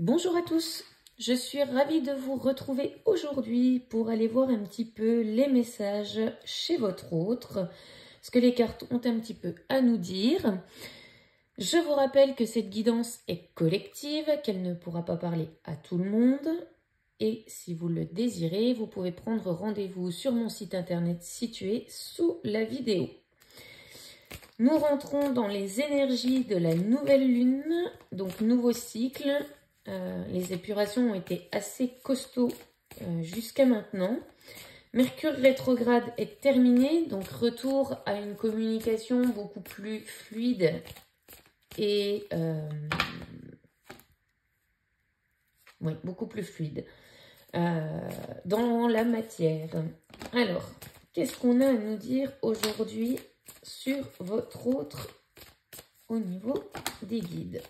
Bonjour à tous, je suis ravie de vous retrouver aujourd'hui pour aller voir un petit peu les messages chez votre autre, ce que les cartes ont un petit peu à nous dire. Je vous rappelle que cette guidance est collective, qu'elle ne pourra pas parler à tout le monde. Et si vous le désirez, vous pouvez prendre rendez-vous sur mon site internet situé sous la vidéo. Nous rentrons dans les énergies de la nouvelle lune, donc nouveau cycle. Les épurations ont été assez costauds jusqu'à maintenant. Mercure rétrograde est terminé, donc retour à une communication beaucoup plus fluide et beaucoup plus fluide dans la matière. Alors, qu'est-ce qu'on a à nous dire aujourd'hui sur votre autre au niveau des guides?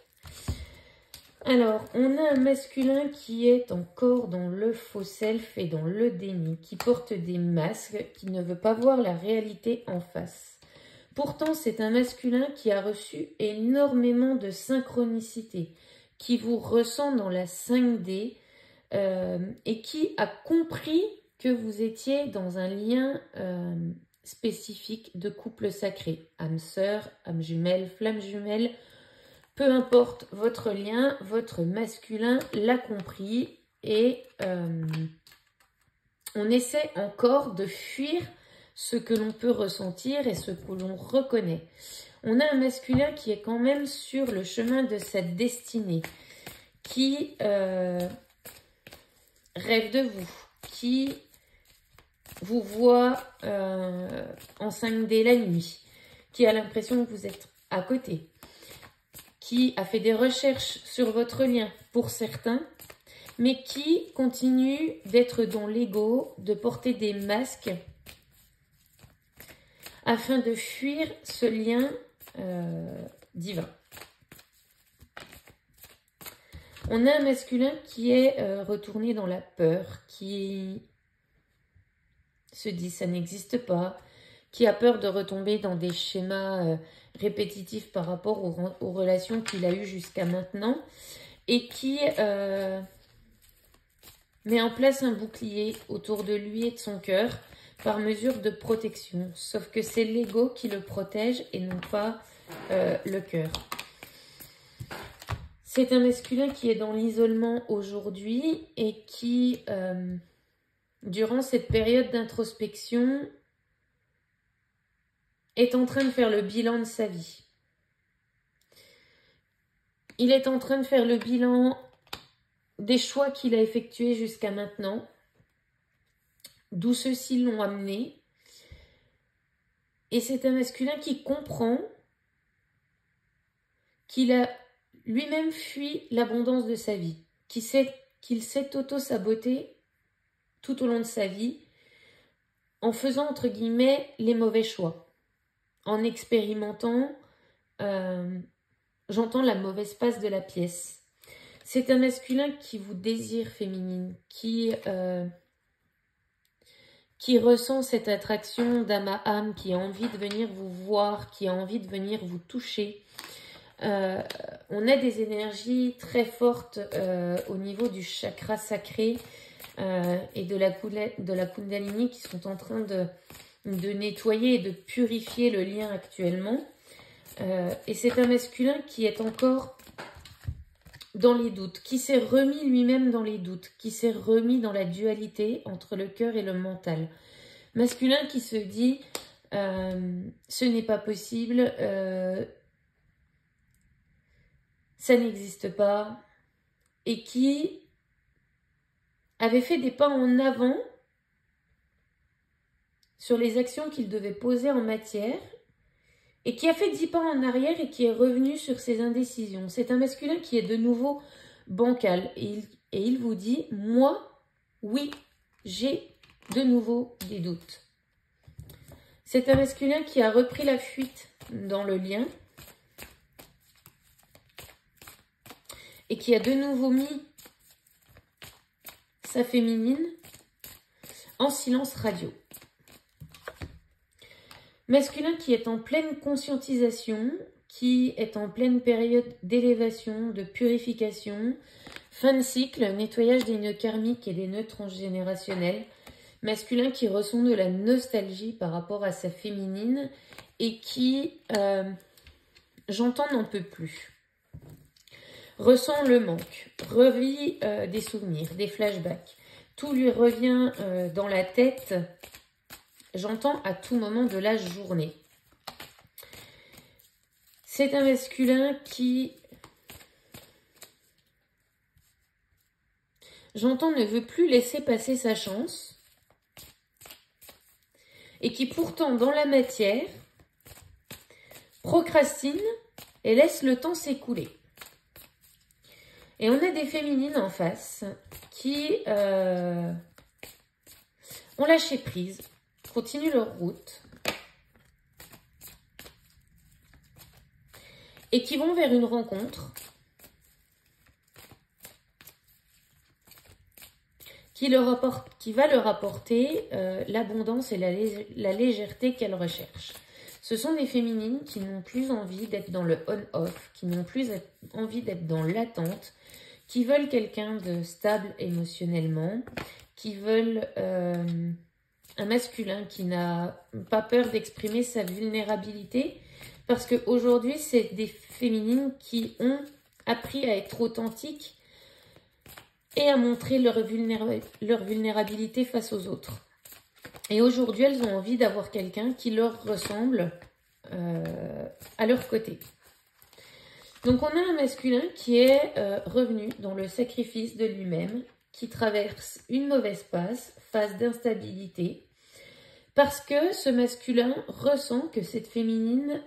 Alors, on a un masculin qui est encore dans le faux self et dans le déni, qui porte des masques, qui ne veut pas voir la réalité en face. Pourtant, c'est un masculin qui a reçu énormément de synchronicité, qui vous ressent dans la 5D et qui a compris que vous étiez dans un lien spécifique de couple sacré. Âme sœur, âme jumelle, flamme jumelle. Peu importe votre lien, votre masculin l'a compris et on essaie encore de fuir ce que l'on peut ressentir et ce que l'on reconnaît. On a un masculin qui est quand même sur le chemin de sa destinée, qui rêve de vous, qui vous voit en 5D la nuit, qui a l'impression que vous êtes à côté, qui a fait des recherches sur votre lien pour certains, mais qui continue d'être dans l'ego, de porter des masques afin de fuir ce lien divin. On a un masculin qui est retourné dans la peur, qui se dit ça n'existe pas, qui a peur de retomber dans des schémas répétitifs par rapport aux relations qu'il a eues jusqu'à maintenant et qui met en place un bouclier autour de lui et de son cœur par mesure de protection. Sauf que c'est l'ego qui le protège et non pas le cœur. C'est un masculin qui est dans l'isolement aujourd'hui et qui, durant cette période d'introspection, est en train de faire le bilan de sa vie. Il est en train de faire le bilan des choix qu'il a effectués jusqu'à maintenant, d'où ceux-ci l'ont amené. Et c'est un masculin qui comprend qu'il a lui-même fui l'abondance de sa vie, qu'il s'est auto-saboté tout au long de sa vie en faisant, entre guillemets, les mauvais choix. En expérimentant, j'entends la mauvaise face de la pièce. C'est un masculin qui vous désire féminine, qui ressent cette attraction d'âme à âme, qui a envie de venir vous voir, qui a envie de venir vous toucher. On a des énergies très fortes au niveau du chakra sacré et de la Kundalini qui sont en train de nettoyer et de purifier le lien actuellement. Et c'est un masculin qui est encore dans les doutes, qui s'est remis lui-même dans les doutes, qui s'est remis dans la dualité entre le cœur et le mental. Masculin qui se dit ce n'est pas possible, ça n'existe pas, et qui avait fait des pas en avant sur les actions qu'il devait poser en matière, et qui a fait 10 pas en arrière et qui est revenu sur ses indécisions. C'est un masculin qui est de nouveau bancal, et il vous dit, moi, oui, j'ai de nouveau des doutes. C'est un masculin qui a repris la fuite dans le lien, et qui a de nouveau mis sa féminine en silence radio. Masculin qui est en pleine conscientisation, qui est en pleine période d'élévation, de purification, fin de cycle, nettoyage des nœuds karmiques et des nœuds transgénérationnels. Masculin qui ressent de la nostalgie par rapport à sa féminine et qui, j'entends, n'en peut plus. Ressent le manque, revit des souvenirs, des flashbacks. Tout lui revient dans la tête, j'entends, à tout moment de la journée. C'est un masculin qui, j'entends, ne veut plus laisser passer sa chance et qui pourtant, dans la matière, procrastine et laisse le temps s'écouler. Et on a des féminines en face qui ont lâché prise, continuent leur route et qui vont vers une rencontre qui va leur apporter l'abondance et la légèreté qu'elles recherchent. Ce sont des féminines qui n'ont plus envie d'être dans le on-off, qui n'ont plus envie d'être dans l'attente, qui veulent quelqu'un de stable émotionnellement, qui veulent un masculin qui n'a pas peur d'exprimer sa vulnérabilité, parce qu'aujourd'hui, c'est des féminines qui ont appris à être authentiques et à montrer leur vulnérabilité face aux autres. Et aujourd'hui, elles ont envie d'avoir quelqu'un qui leur ressemble à leur côté. Donc, on a un masculin qui est revenu dans le sacrifice de lui-même, qui traverse une mauvaise phase d'instabilité, parce que ce masculin ressent que cette féminine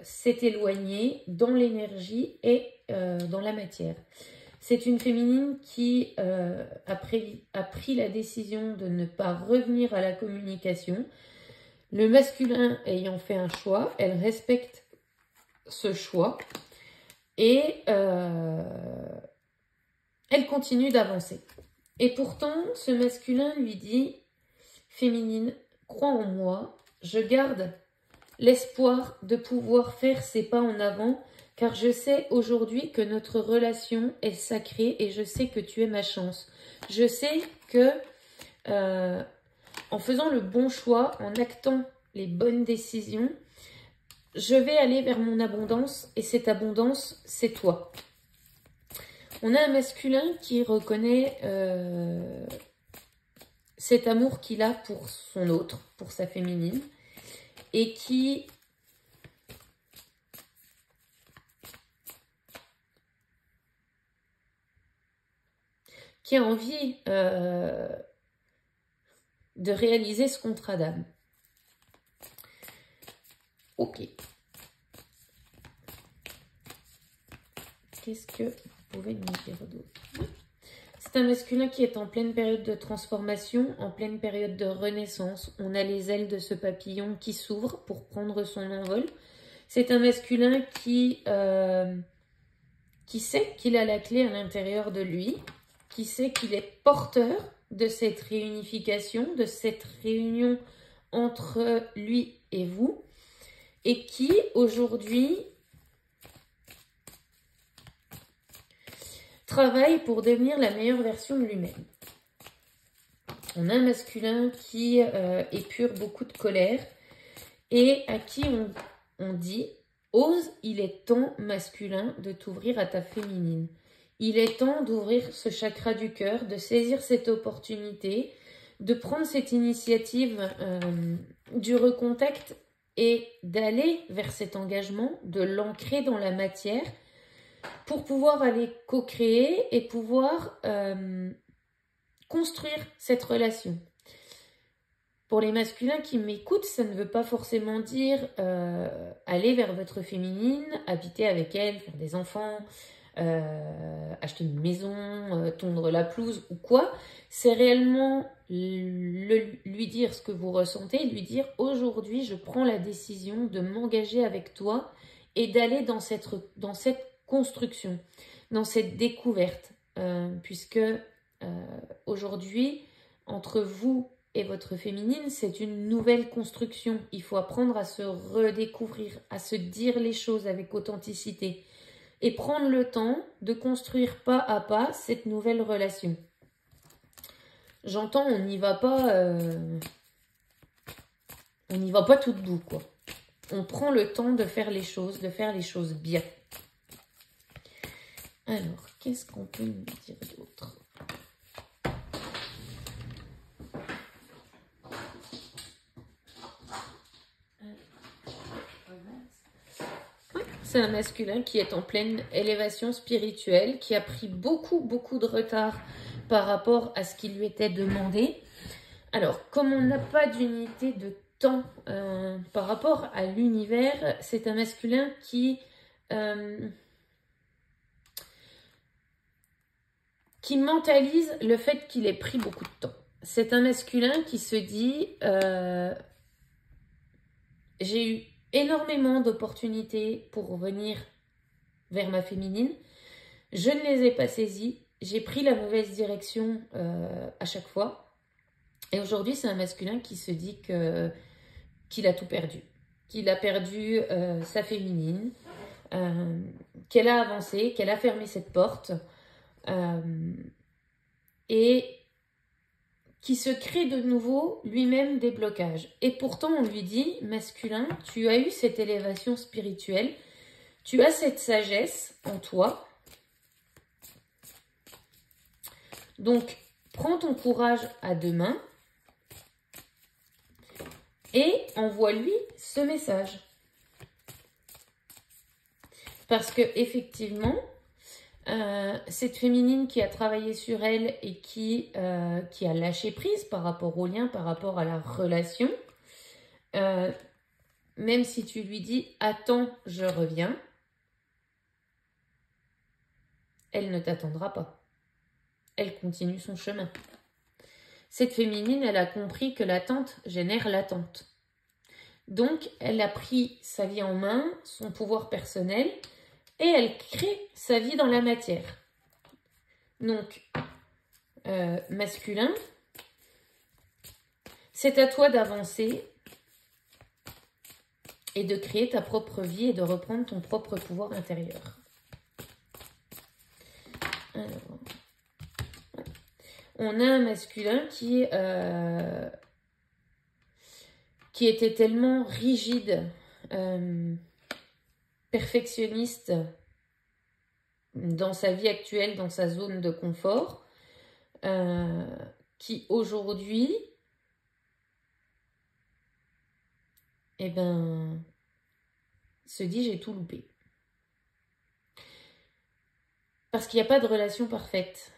s'est éloignée dans l'énergie et dans la matière. C'est une féminine qui a pris la décision de ne pas revenir à la communication. Le masculin ayant fait un choix, elle respecte ce choix et elle continue d'avancer. Et pourtant, ce masculin lui dit « Féminine, crois en moi, je garde l'espoir de pouvoir faire ces pas en avant » car je sais aujourd'hui que notre relation est sacrée et je sais que tu es ma chance. Je sais que en faisant le bon choix, en actant les bonnes décisions, je vais aller vers mon abondance et cette abondance, c'est toi. On a un masculin qui reconnaît cet amour qu'il a pour son autre, pour sa féminine, et qui a envie de réaliser ce contrat d'âme. Ok. Qu'est-ce que vous pouvez nous dire d'autre? C'est un masculin qui est en pleine période de transformation, en pleine période de renaissance. On a les ailes de ce papillon qui s'ouvrent pour prendre son envol. C'est un masculin qui sait qu'il a la clé à l'intérieur de lui, qui sait qu'il est porteur de cette réunification, de cette réunion entre lui et vous, et qui aujourd'hui travaille pour devenir la meilleure version de lui-même. On a un masculin qui épure beaucoup de colère et à qui on dit « Ose, il est temps masculin de t'ouvrir à ta féminine ». Il est temps d'ouvrir ce chakra du cœur, de saisir cette opportunité, de prendre cette initiative du recontact et d'aller vers cet engagement, de l'ancrer dans la matière pour pouvoir aller co-créer et pouvoir construire cette relation. Pour les masculins qui m'écoutent, ça ne veut pas forcément dire aller vers votre féminine, habiter avec elle, faire des enfants, acheter une maison, tondre la pelouse ou quoi. C'est réellement lui dire ce que vous ressentez, lui dire aujourd'hui je prends la décision de m'engager avec toi et d'aller dans cette construction, dans cette découverte, puisque aujourd'hui entre vous et votre féminine, c'est une nouvelle construction. Il faut apprendre à se redécouvrir, à se dire les choses avec authenticité et prendre le temps de construire pas à pas cette nouvelle relation. J'entends, on n'y va pas tout doux, quoi. On prend le temps de faire les choses bien. Alors, qu'est-ce qu'on peut nous dire d'autre? C'est un masculin qui est en pleine élévation spirituelle, qui a pris beaucoup de retard par rapport à ce qui lui était demandé. Alors, comme on n'a pas d'unité de temps par rapport à l'univers, c'est un masculin qui mentalise le fait qu'il ait pris beaucoup de temps. C'est un masculin qui se dit j'ai eu énormément d'opportunités pour venir vers ma féminine. Je ne les ai pas saisies. J'ai pris la mauvaise direction à chaque fois. Et aujourd'hui, c'est un masculin qui se dit qu'il a tout perdu. Qu'il a perdu sa féminine, qu'elle a avancé, qu'elle a fermé cette porte. Et qui se crée de nouveau lui-même des blocages. Et pourtant, on lui dit, masculin, tu as eu cette élévation spirituelle, tu as cette sagesse en toi. Donc, prends ton courage à deux mains et envoie-lui ce message. Parce que effectivement, cette féminine qui a travaillé sur elle et qui a lâché prise par rapport au lien, par rapport à la relation, même si tu lui dis « Attends, je reviens », elle ne t'attendra pas. Elle continue son chemin. Cette féminine, elle a compris que l'attente génère l'attente. Donc, elle a pris sa vie en main, son pouvoir personnel, et elle crée sa vie dans la matière. Donc, masculin, c'est à toi d'avancer et de créer ta propre vie et de reprendre ton propre pouvoir intérieur. Alors, on a un masculin qui était tellement rigide, perfectionniste dans sa vie actuelle, dans sa zone de confort, qui aujourd'hui, se dit j'ai tout loupé. Parce qu'il n'y a pas de relation parfaite.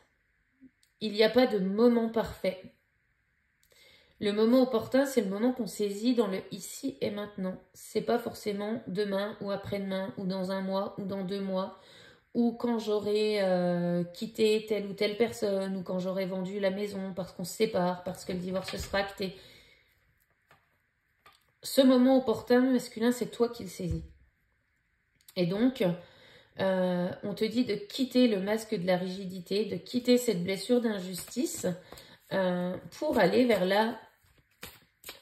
Il n'y a pas de moment parfait. Le moment opportun, c'est le moment qu'on saisit dans le ici et maintenant. C'est pas forcément demain ou après-demain ou dans un mois ou dans 2 mois ou quand j'aurai quitté telle ou telle personne ou quand j'aurai vendu la maison parce qu'on se sépare, parce que le divorce sera acté. Ce moment opportun masculin, c'est toi qui le saisis. Et donc, on te dit de quitter le masque de la rigidité, de quitter cette blessure d'injustice pour aller vers la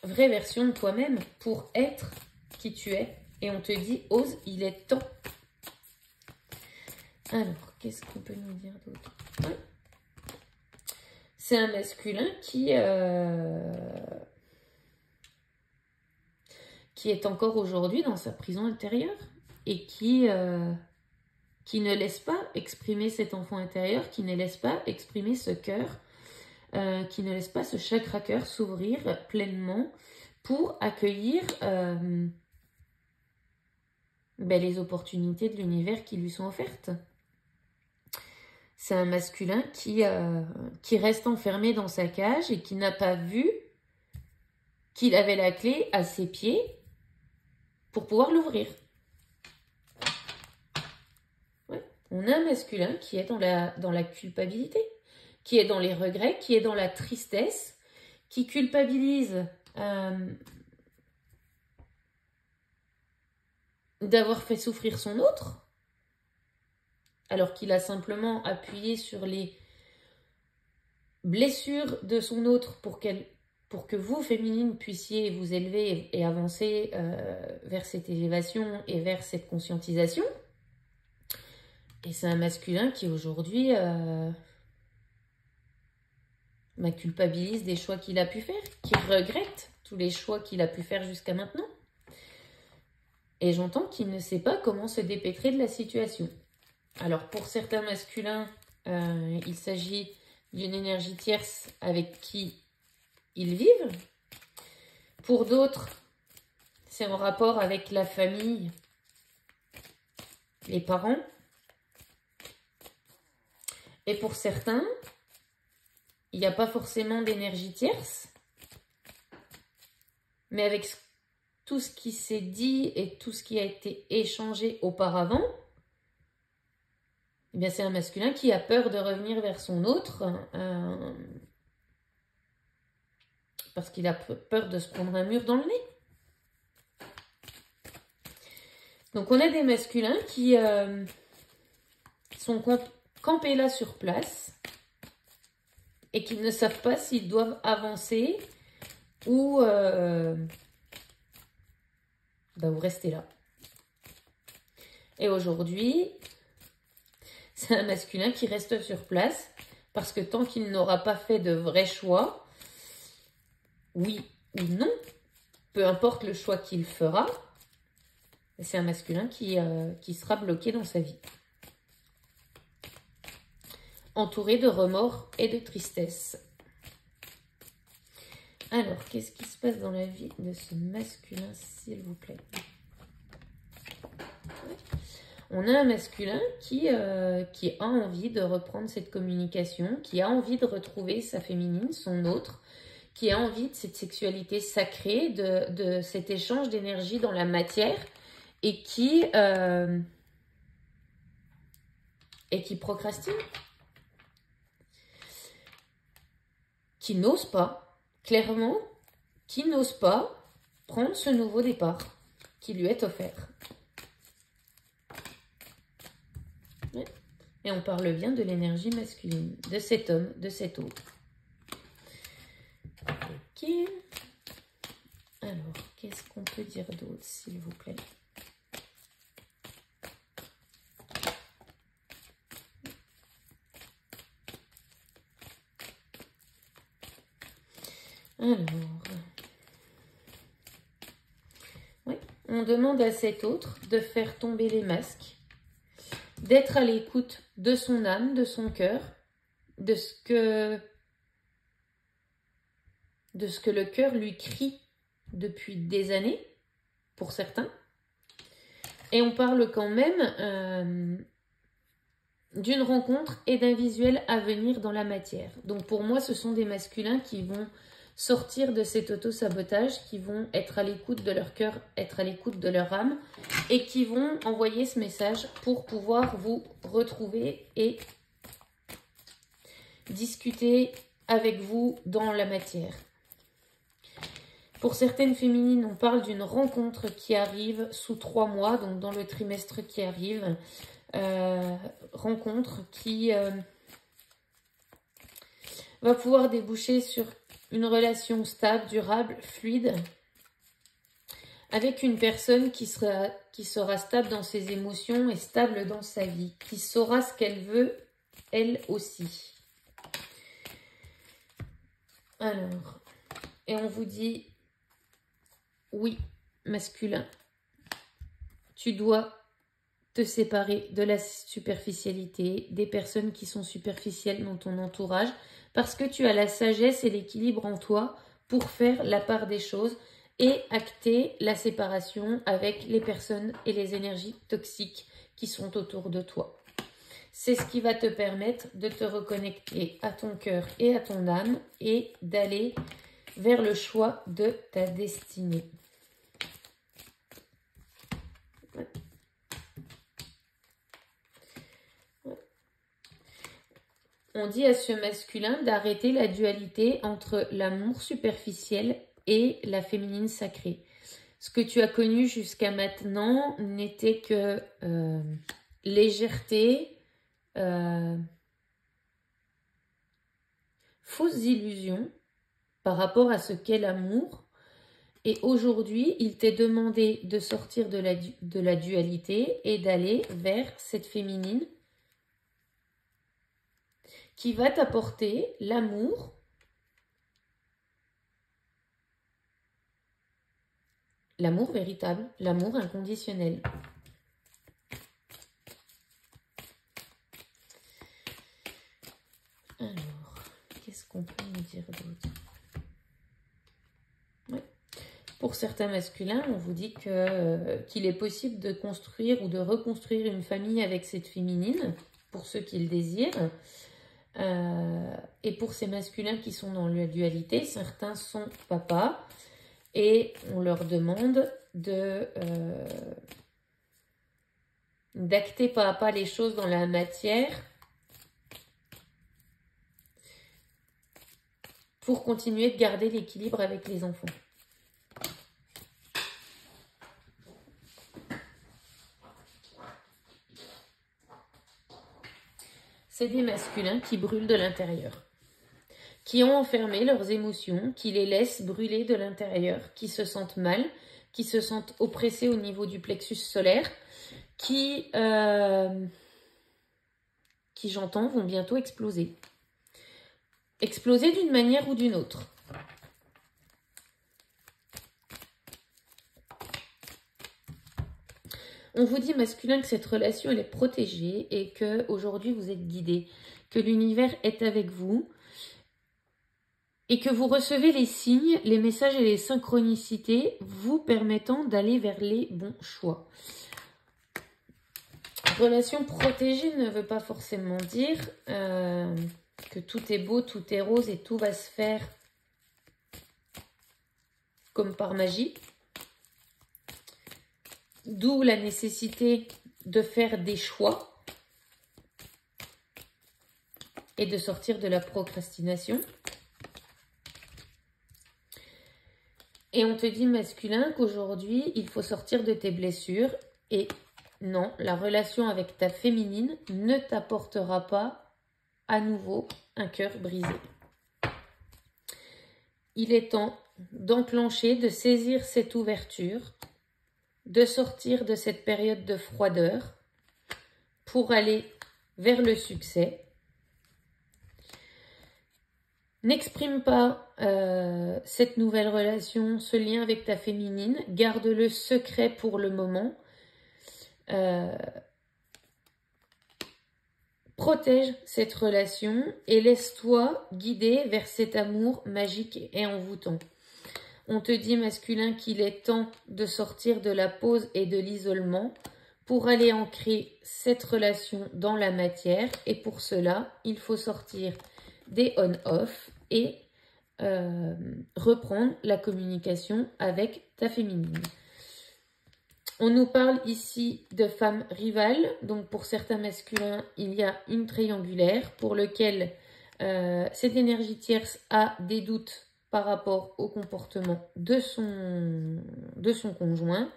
vraie version de toi-même, pour être qui tu es. Et on te dit, ose, il est temps. Alors, qu'est-ce qu'on peut nous dire d'autre? C'est un masculin qui est encore aujourd'hui dans sa prison intérieure et qui ne laisse pas exprimer cet enfant intérieur, qui ne laisse pas exprimer ce cœur, qui ne laisse pas ce chakra-cœur s'ouvrir pleinement pour accueillir les opportunités de l'univers qui lui sont offertes. C'est un masculin qui reste enfermé dans sa cage et qui n'a pas vu qu'il avait la clé à ses pieds pour pouvoir l'ouvrir. On a un masculin qui est dans la culpabilité, qui est dans les regrets, qui est dans la tristesse, qui culpabilise d'avoir fait souffrir son autre, alors qu'il a simplement appuyé sur les blessures de son autre pour pour que vous, féminine, puissiez vous élever et avancer vers cette élévation et vers cette conscientisation. Et c'est un masculin qui aujourd'hui culpabilise des choix qu'il a pu faire, qui regrette tous les choix qu'il a pu faire jusqu'à maintenant. Et j'entends qu'il ne sait pas comment se dépêtrer de la situation. Alors pour certains masculins, il s'agit d'une énergie tierce avec qui ils vivent. Pour d'autres, c'est en rapport avec la famille, les parents. Et pour certains, il n'y a pas forcément d'énergie tierce, mais avec tout ce qui s'est dit et tout ce qui a été échangé auparavant, eh bien c'est un masculin qui a peur de revenir vers son autre parce qu'il a peur de se prendre un mur dans le nez. Donc on a des masculins qui sont campés là sur place et qui ne savent pas s'ils doivent avancer ou rester là. Et aujourd'hui, c'est un masculin qui reste sur place parce que tant qu'il n'aura pas fait de vrais choix, oui ou non, peu importe le choix qu'il fera, c'est un masculin qui sera bloqué dans sa vie. Entouré de remords et de tristesse. Alors, qu'est-ce qui se passe dans la vie de ce masculin, s'il vous plaît? On a un masculin qui a envie de reprendre cette communication, qui a envie de retrouver sa féminine, son autre, qui a envie de cette sexualité sacrée, de cet échange d'énergie dans la matière et qui procrastine, qui n'ose pas, clairement, qui n'ose pas prendre ce nouveau départ qui lui est offert. Et on parle bien de l'énergie masculine, de cet homme, de cet autre. Ok. Alors, qu'est-ce qu'on peut dire d'autre, s'il vous plaît? Alors, oui, on demande à cet autre de faire tomber les masques, d'être à l'écoute de son âme, de son cœur, de ce que le cœur lui crie depuis des années, pour certains. Et on parle quand même d'une rencontre et d'un visuel à venir dans la matière. Donc pour moi, ce sont des masculins qui vont sortir de cet auto-sabotage, qui vont être à l'écoute de leur cœur, être à l'écoute de leur âme, et qui vont envoyer ce message pour pouvoir vous retrouver et discuter avec vous dans la matière. Pour certaines féminines, on parle d'une rencontre qui arrive sous 3 mois, donc dans le trimestre qui arrive. Rencontre qui va pouvoir déboucher sur une relation stable, durable, fluide, avec une personne qui sera stable dans ses émotions et stable dans sa vie, qui saura ce qu'elle veut, elle aussi. Alors, et on vous dit, oui, masculin, tu dois te séparer de la superficialité, des personnes qui sont superficielles dans ton entourage, parce que tu as la sagesse et l'équilibre en toi pour faire la part des choses et acter la séparation avec les personnes et les énergies toxiques qui sont autour de toi. C'est ce qui va te permettre de te reconnecter à ton cœur et à ton âme et d'aller vers le choix de ta destinée. On dit à ce masculin d'arrêter la dualité entre l'amour superficiel et la féminine sacrée. Ce que tu as connu jusqu'à maintenant n'était que légèreté, fausses illusions, par rapport à ce qu'est l'amour. Et aujourd'hui, il t'est demandé de sortir de la dualité et d'aller vers cette féminine qui va t'apporter l'amour, l'amour véritable, l'amour inconditionnel. Alors, qu'est-ce qu'on peut nous dire d'autre? Ouais. Pour certains masculins, on vous dit qu'il est possible de construire ou de reconstruire une famille avec cette féminine, pour ceux qui le désirent. Et pour ces masculins qui sont dans la dualité, certains sont papas et on leur demande d'acter pas à pas les choses dans la matière pour continuer de garder l'équilibre avec les enfants. C'est des masculins qui brûlent de l'intérieur, qui ont enfermé leurs émotions, qui les laissent brûler de l'intérieur, qui se sentent mal, qui se sentent oppressés au niveau du plexus solaire, qui j'entends, vont bientôt exploser. Exploser d'une manière ou d'une autre. On vous dit, masculin, que cette relation, elle est protégée et qu'aujourd'hui, vous êtes guidé, que l'univers est avec vous et que vous recevez les signes, les messages et les synchronicités vous permettant d'aller vers les bons choix. Relation protégée ne veut pas forcément dire que tout est beau, tout est rose et tout va se faire comme par magie. D'où la nécessité de faire des choix et de sortir de la procrastination. Et on te dit, masculin, qu'aujourd'hui, il faut sortir de tes blessures. Et non, la relation avec ta féminine ne t'apportera pas à nouveau un cœur brisé. Il est temps d'enclencher, de saisir cette ouverture, de sortir de cette période de froideur pour aller vers le succès. N'exprime pas cette nouvelle relation, ce lien avec ta féminine. Garde-le secret pour le moment. Protège cette relation et laisse-toi guider vers cet amour magique et envoûtant. On te dit, masculin, qu'il est temps de sortir de la pause et de l'isolement pour aller ancrer cette relation dans la matière. Et pour cela, il faut sortir des on-off et reprendre la communication avec ta féminine. On nous parle ici de femmes rivales. Donc, pour certains masculins, il y a une triangulaire pour lequel cette énergie tierce a des doutes par rapport au comportement de son conjoint.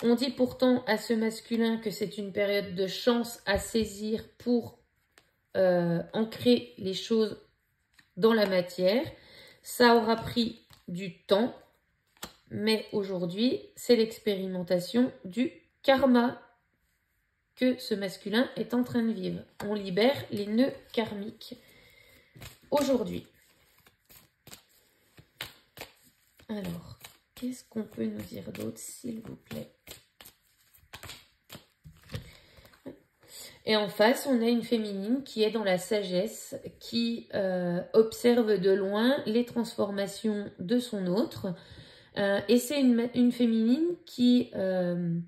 On dit pourtant à ce masculin que c'est une période de chance à saisir pour ancrer les choses dans la matière. Ça aura pris du temps, mais aujourd'hui, c'est l'expérimentation du karma que ce masculin est en train de vivre. On libère les nœuds karmiques aujourd'hui. Alors, qu'est-ce qu'on peut nous dire d'autre, s'il vous plaît? Et en face, on a une féminine qui est dans la sagesse, qui observe de loin les transformations de son autre. Et c'est une féminine qui, elle,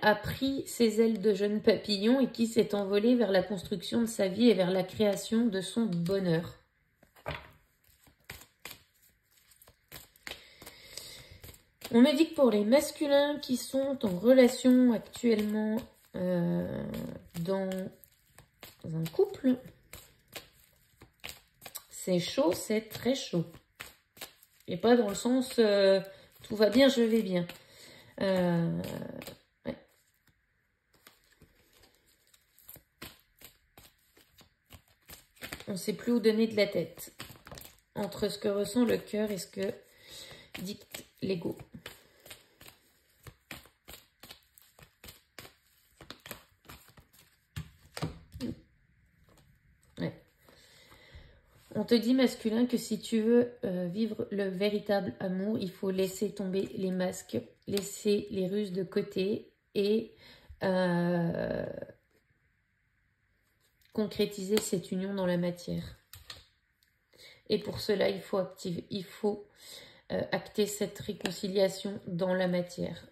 a pris ses ailes de jeune papillon et qui s'est envolée vers la construction de sa vie et vers la création de son bonheur. On me dit que pour les masculins qui sont en relation actuellement dans un couple, c'est chaud, c'est très chaud. Et pas dans le sens tout va bien, je vais bien. Ouais. On ne sait plus où donner de la tête. entre ce que ressent le cœur et ce que dicte l'ego. Ouais. On te dit, masculin, que si tu veux vivre le véritable amour, il faut laisser tomber les masques, laisser les ruses de côté et concrétiser cette union dans la matière. Et pour cela, il faut acter cette réconciliation dans la matière.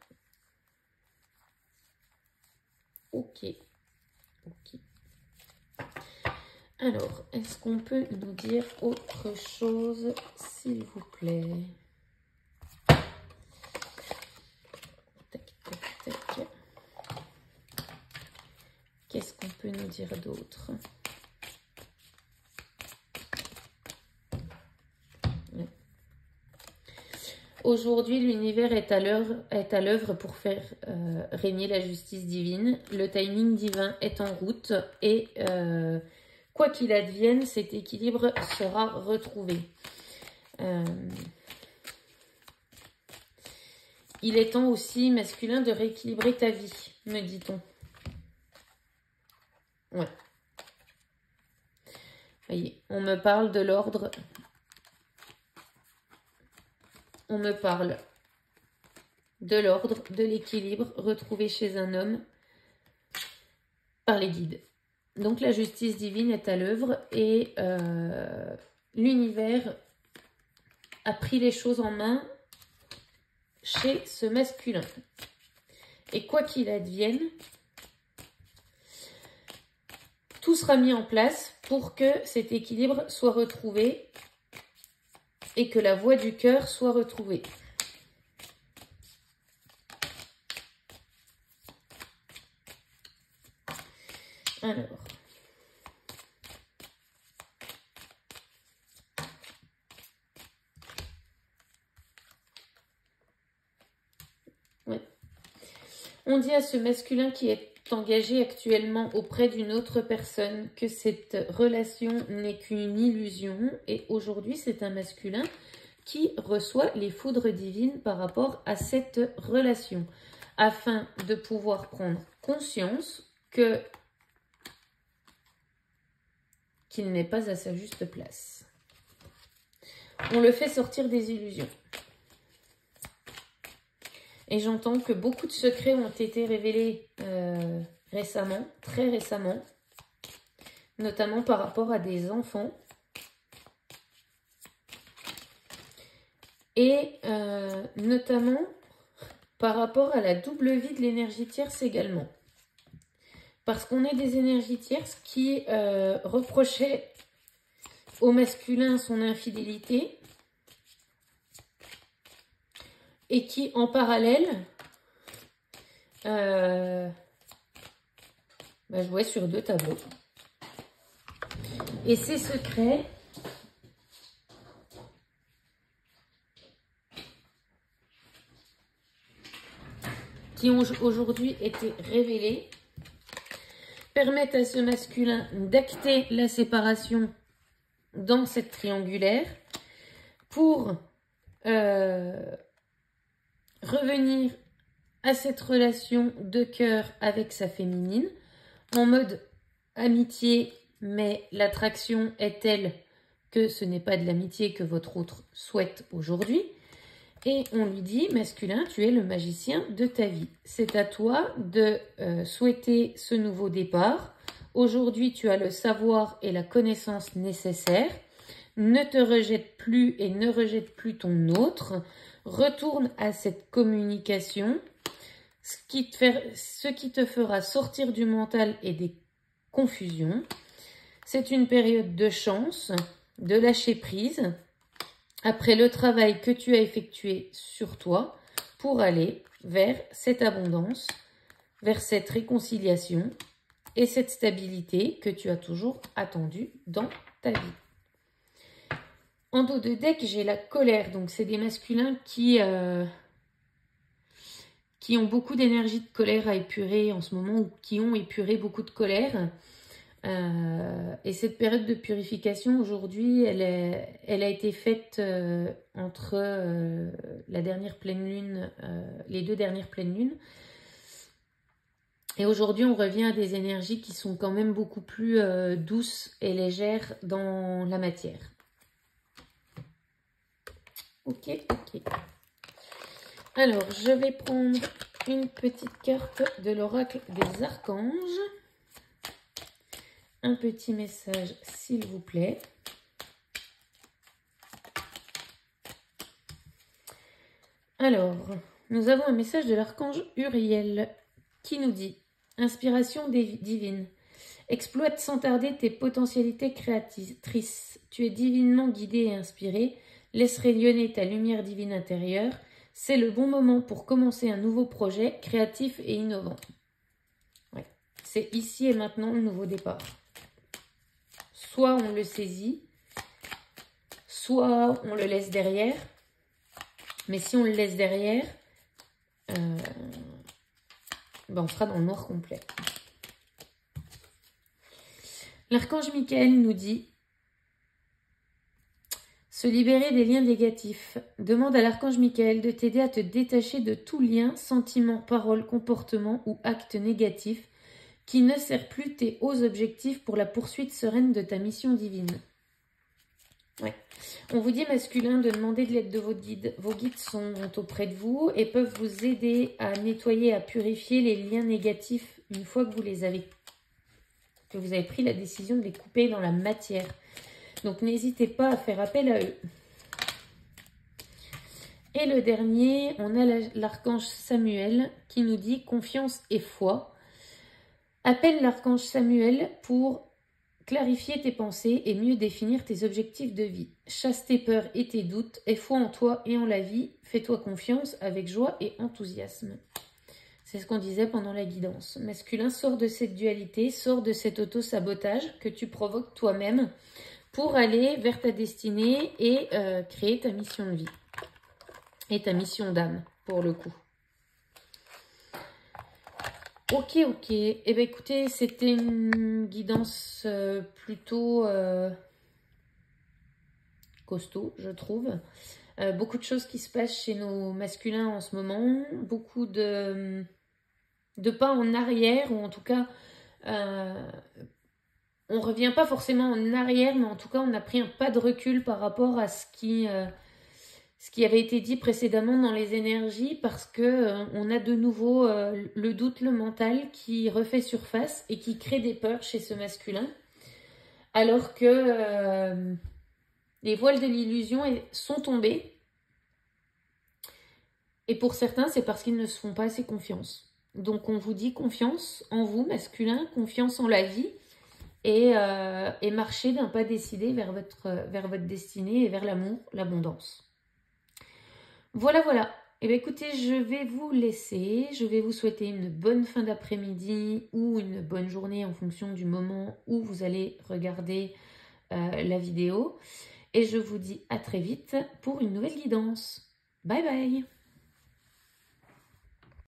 Ok. Ok. Alors, est-ce qu'on peut nous dire autre chose, s'il vous plaît? Tac, tac, tac. Qu'est-ce qu'on peut nous dire d'autre? Ouais. Aujourd'hui, l'univers est à l'œuvre pour faire régner la justice divine. Le timing divin est en route et quoi qu'il advienne, cet équilibre sera retrouvé. Il est temps aussi, masculin, de rééquilibrer ta vie, me dit-on. Ouais. Voyez, on me parle de l'ordre. On me parle de l'ordre, de l'équilibre retrouvé chez un homme par les guides. Donc la justice divine est à l'œuvre et l'univers a pris les choses en main chez ce masculin. Et quoi qu'il advienne, tout sera mis en place pour que cet équilibre soit retrouvé et que la voix du cœur soit retrouvée. Alors, ouais. On dit à ce masculin qui est engagé actuellement auprès d'une autre personne que cette relation n'est qu'une illusion et aujourd'hui c'est un masculin qui reçoit les foudres divines par rapport à cette relation afin de pouvoir prendre conscience qu'il n'est pas à sa juste place. On le fait sortir des illusions. Et j'entends que beaucoup de secrets ont été révélés récemment, très récemment, notamment par rapport à des enfants. Et notamment par rapport à la double vie de l'énergie tierce également. Parce qu'on est des énergies tierces qui reprochaient au masculin son infidélité et qui, en parallèle, jouaient sur deux tableaux. Et ces secrets qui ont aujourd'hui été révélés permettent à ce masculin d'acter la séparation dans cette triangulaire pour revenir à cette relation de cœur avec sa féminine en mode amitié, mais l'attraction est telle que ce n'est pas de l'amitié que votre autre souhaite aujourd'hui. Et on lui dit, masculin, tu es le magicien de ta vie. C'est à toi de souhaiter ce nouveau départ. Aujourd'hui, tu as le savoir et la connaissance nécessaires. Ne te rejette plus et ne rejette plus ton autre. Retourne à cette communication, ce qui te fera sortir du mental et des confusions. C'est une période de chance, de lâcher prise, après le travail que tu as effectué sur toi pour aller vers cette abondance, vers cette réconciliation et cette stabilité que tu as toujours attendue dans ta vie. En dos de deck, j'ai la colère. Donc, c'est des masculins qui ont beaucoup d'énergie de colère à épurer en ce moment ou qui ont épuré beaucoup de colère. Et cette période de purification, aujourd'hui, elle a été faite entre la dernière pleine lune, les 2 dernières pleines lunes. Et aujourd'hui, on revient à des énergies qui sont quand même beaucoup plus douces et légères dans la matière. Ok, ok. Alors, je vais prendre une petite carte de l'oracle des archanges. Un petit message, s'il vous plaît. Alors, nous avons un message de l'archange Uriel qui nous dit « Inspiration divine. Exploite sans tarder tes potentialités créatrices. Tu es divinement guidé et inspiré. Laisse rayonner ta lumière divine intérieure. C'est le bon moment pour commencer un nouveau projet créatif et innovant. » Ouais. C'est ici et maintenant le nouveau départ. Soit on le saisit, soit on le laisse derrière. Mais si on le laisse derrière, on sera dans le noir complet. L'archange Michael nous dit « Se libérer des liens négatifs. Demande à l'archange Michael de t'aider à te détacher de tout lien, sentiment, parole, comportement ou acte négatif qui ne sert plus tes hauts objectifs pour la poursuite sereine de ta mission divine. » Ouais. On vous dit, masculin, de demander de l'aide de vos guides. Vos guides sont auprès de vous et peuvent vous aider à nettoyer, à purifier les liens négatifs une fois que vous avez pris la décision de les couper dans la matière. Donc, n'hésitez pas à faire appel à eux. Et le dernier, on a l'archange Samuel qui nous dit confiance et foi. Appelle l'archange Samuel pour clarifier tes pensées et mieux définir tes objectifs de vie. Chasse tes peurs et tes doutes, aie foi en toi et en la vie. Fais-toi confiance avec joie et enthousiasme. C'est ce qu'on disait pendant la guidance. Masculin, sors de cette dualité, sors de cet auto-sabotage que tu provoques toi-même pour aller vers ta destinée et créer ta mission de vie. Et ta mission d'âme, pour le coup. Ok, ok. Eh bien, écoutez, c'était une guidance plutôt costaud, je trouve. Beaucoup de choses qui se passent chez nos masculins en ce moment. Beaucoup de pas en arrière, ou en tout cas, on ne revient pas forcément en arrière, mais en tout cas, on a pris un pas de recul par rapport à ce qui avait été dit précédemment dans les énergies, parce que on a de nouveau le doute, le mental qui refait surface et qui crée des peurs chez ce masculin, alors que les voiles de l'illusion sont tombés. Et pour certains, c'est parce qu'ils ne se font pas assez confiance. Donc on vous dit confiance en vous, masculin, confiance en la vie, et marchez d'un pas décidé vers votre destinée et vers l'amour, l'abondance. Voilà, voilà. Eh bien, écoutez, je vais vous laisser. Je vais vous souhaiter une bonne fin d'après-midi ou une bonne journée en fonction du moment où vous allez regarder la vidéo. Et je vous dis à très vite pour une nouvelle guidance. Bye bye!